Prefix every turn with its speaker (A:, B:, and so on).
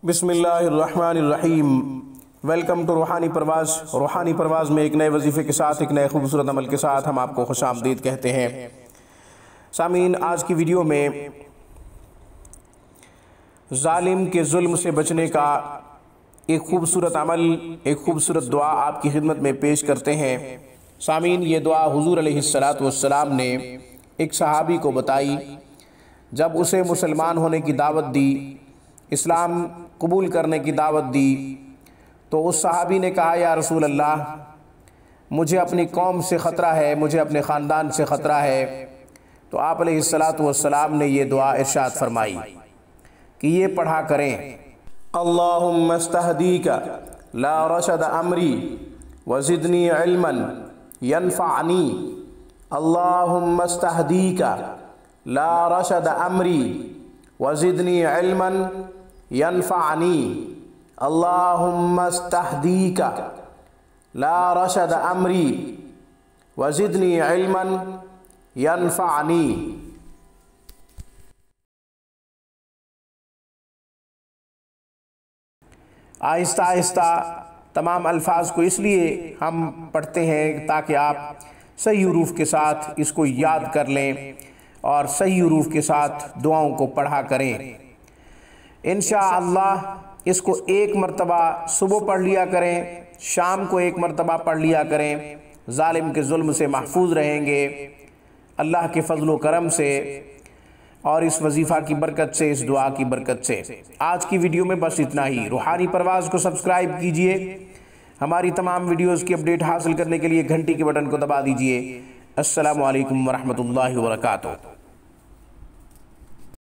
A: بسم اللہ الرحمن الرحیم۔ ویلکم ٹو روحانی پرواز۔ روحانی پرواز میں ایک نئے وظیفے کے ساتھ، ایک نئے خوبصورت عمل کے ساتھ ہم آپ کو خوش آمدید کہتے ہیں۔ سامعین، آج کی ویڈیو میں ظالم کے ظلم سے بچنے کا ایک خوبصورت عمل، ایک خوبصورت دعا آپ کی خدمت میں پیش کرتے ہیں۔ سامعین، یہ دعا حضور علیہ السلام نے ایک صحابی کو بتائی جب اسے مسلمان ہونے کی دعوت دی، اسلام قبول کرنے کی دعوت دی، تو اس صحابی نے کہا یا رسول اللہ، مجھے اپنی قوم سے خطرہ ہے، مجھے اپنے خاندان سے خطرہ ہے۔ تو آپ علیہ السلام نے یہ دعا ارشاد فرمائی کہ یہ پڑھا کریں: اللہم استہدیک لا رشد امری وزدنی علما ینفعنی۔ اللہم استہدیک لا رشد امری وزدنی علما ینفعنی۔ اللہم استہدیک لا رشد امری وزدنی علما ینفعنی۔ آہستہ آہستہ تمام الفاظ کو اس لیے ہم پڑھتے ہیں تاکہ آپ صحیح حروف کے ساتھ اس کو یاد کر لیں اور صحیح حروف کے ساتھ دعاؤں کو پڑھا کریں۔ انشاءاللہ اس کو ایک مرتبہ صبح پڑھ لیا کریں، شام کو ایک مرتبہ پڑھ لیا کریں، ظالم کے ظلم سے محفوظ رہیں گے اللہ کے فضل و کرم سے اور اس وظیفہ کی برکت سے، اس دعا کی برکت سے۔ آج کی ویڈیو میں بس اتنا ہی۔ روحانی پرواز کو سبسکرائب کیجئے، ہماری تمام ویڈیوز کی اپڈیٹ حاصل کرنے کے لیے گھنٹی کے بٹن کو دبا دیجئے۔ السلام علیکم ورحمۃ اللہ وبرکاتہ۔